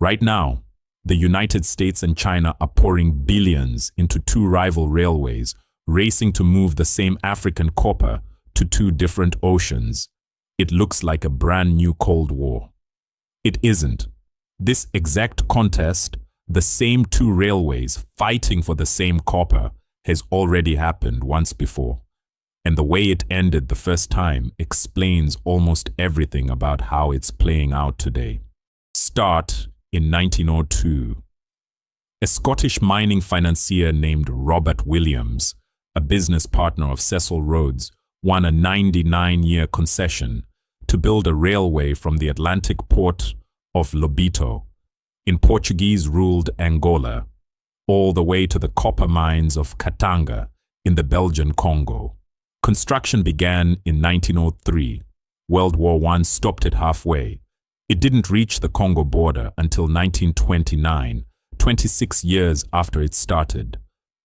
Right now, the United States and China are pouring billions into two rival railways, racing to move the same African copper to two different oceans. It looks like a brand new Cold War. It isn't. This exact contest, the same two railways fighting for the same copper, has already happened once before. And the way it ended the first time explains almost everything about how it's playing out today. Start in 1902. A Scottish mining financier named Robert Williams, a business partner of Cecil Rhodes, won a 99-year concession to build a railway from the Atlantic port of Lobito in Portuguese-ruled Angola, all the way to the copper mines of Katanga in the Belgian Congo. Construction began in 1903. World War I stopped it halfway. It didn't reach the Congo border until 1929, 26 years after it started.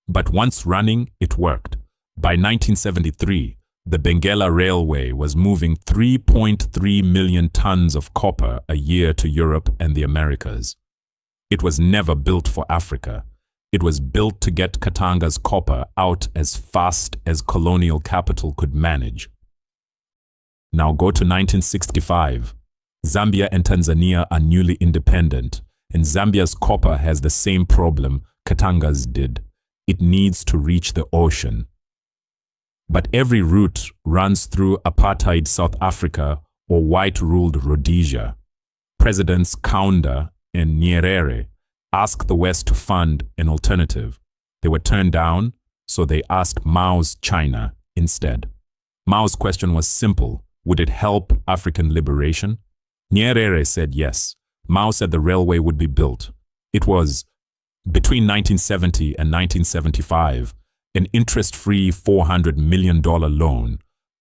But once running, it worked. By 1973, the Benguela Railway was moving 3.3 million tons of copper a year to Europe and the Americas. It was never built for Africa. It was built to get Katanga's copper out as fast as colonial capital could manage. Now go to 1965. Zambia and Tanzania are newly independent, and Zambia's copper has the same problem Katanga's did. It needs to reach the ocean. But every route runs through apartheid South Africa or white-ruled Rhodesia. Presidents Kaunda and Nyerere asked the West to fund an alternative. They were turned down, so they asked Mao's China instead. Mao's question was simple: would it help African liberation? Nyerere said yes. Mao said the railway would be built. It was, between 1970 and 1975, an interest-free $400 million loan,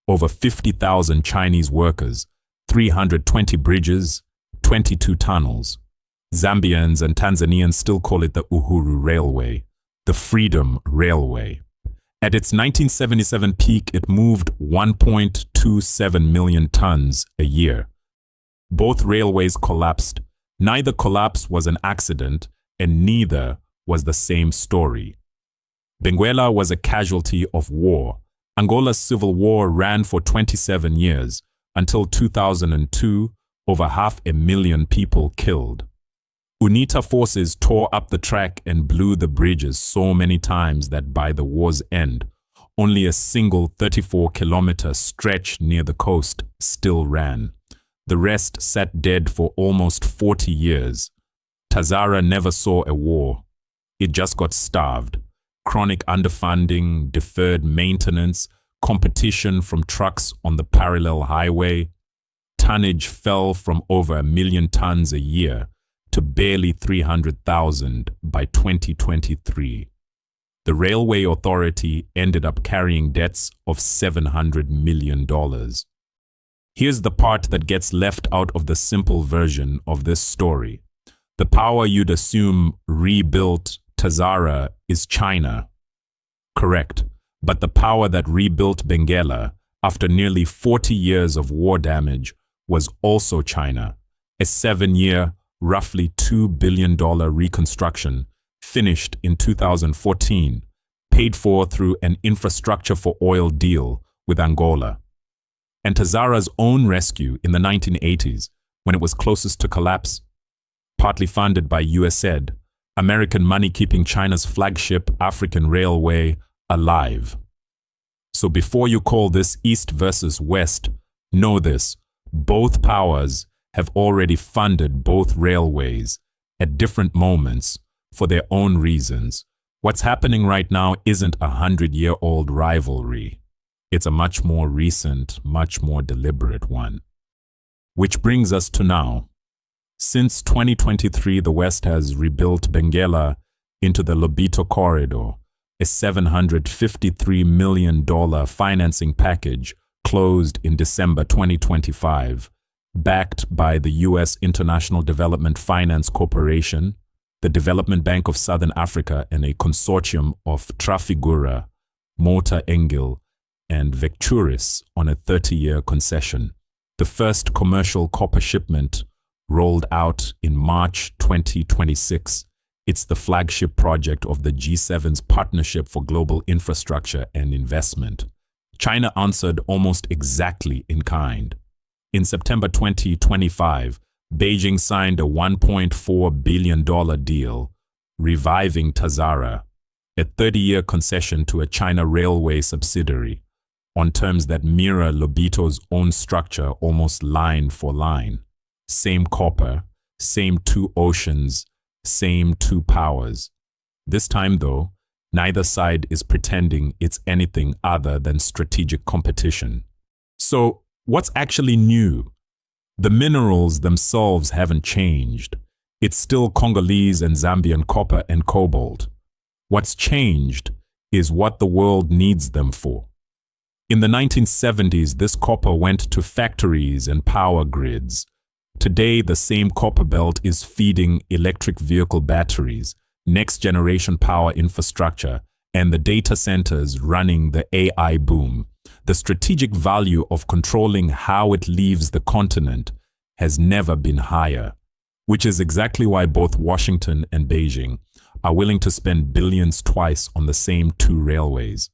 over 50,000 Chinese workers, 320 bridges, 22 tunnels. Zambians and Tanzanians still call it the Uhuru Railway, the Freedom Railway. At its 1977 peak, it moved 1.27 million tons a year. Both railways collapsed. Neither collapse was an accident, and neither was the same story. Benguela was a casualty of war. Angola's civil war ran for 27 years, until 2002, over 500,000 people killed. UNITA forces tore up the track and blew the bridges so many times that by the war's end, only a single 34-kilometer stretch near the coast still ran. The rest sat dead for almost 40 years. Tazara never saw a war. It just got starved. Chronic underfunding, deferred maintenance, competition from trucks on the parallel highway. Tonnage fell from over 1 million tons a year to barely 300,000 by 2023. The Railway Authority ended up carrying debts of $700 million. Here's the part that gets left out of the simple version of this story. The power you'd assume rebuilt Tazara is China. Correct, but the power that rebuilt Benguela after nearly 40 years of war damage was also China. A 7-year, roughly $2 billion reconstruction finished in 2014, paid for through an infrastructure for oil deal with Angola. And Tazara's own rescue in the 1980s, when it was closest to collapse, partly funded by USAID, American money keeping China's flagship African railway alive. So before you call this East versus West, know this: both powers have already funded both railways at different moments for their own reasons. What's happening right now isn't a 100-year-old rivalry. It's a much more recent, much more deliberate one. Which brings us to now. Since 2023, the West has rebuilt Benguela into the Lobito corridor, a $753 million financing package closed in December 2025, backed by the U.S. International Development Finance Corporation, the Development Bank of Southern Africa, and a consortium of Trafigura, Mota Engil, and Vecturis on a 30-year concession. The first commercial copper shipment rolled out in March 2026. It's the flagship project of the G7's Partnership for Global Infrastructure and Investment. China answered almost exactly in kind. In September 2025, Beijing signed a $1.4 billion deal, reviving Tazara, a 30-year concession to a China railway subsidiary, on terms that mirror Lobito's own structure almost line for line. Same copper, same two oceans, same two powers. This time, though, neither side is pretending it's anything other than strategic competition. So, what's actually new? The minerals themselves haven't changed. It's still Congolese and Zambian copper and cobalt. What's changed is what the world needs them for. In the 1970s, this copper went to factories and power grids. Today, the same copper belt is feeding electric vehicle batteries, next-generation power infrastructure, and the data centers running the AI boom. The strategic value of controlling how it leaves the continent has never been higher, which is exactly why both Washington and Beijing are willing to spend billions twice on the same two railways.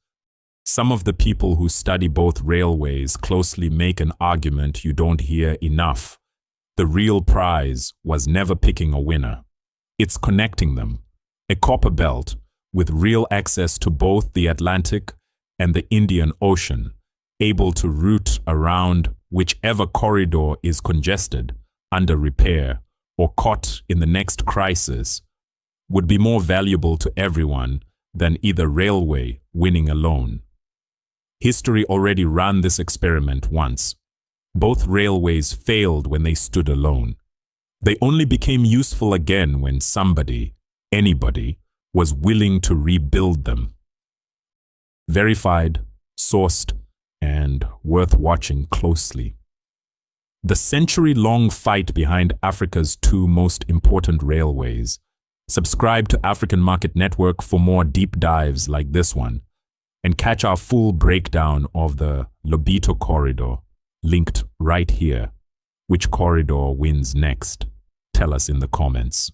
Some of the people who study both railways closely make an argument you don't hear enough. The real prize was never picking a winner. It's connecting them. A copper belt with real access to both the Atlantic and the Indian Ocean, able to route around whichever corridor is congested, under repair, or caught in the next crisis, would be more valuable to everyone than either railway winning alone. History already ran this experiment once. Both railways failed when they stood alone. They only became useful again when somebody, anybody, was willing to rebuild them. Verified, sourced, and worth watching closely. The century-long fight behind Africa's two most important railways. Subscribe to African Market Network for more deep dives like this one, and catch our full breakdown of the Lobito corridor, linked right here. Which corridor wins next? Tell us in the comments.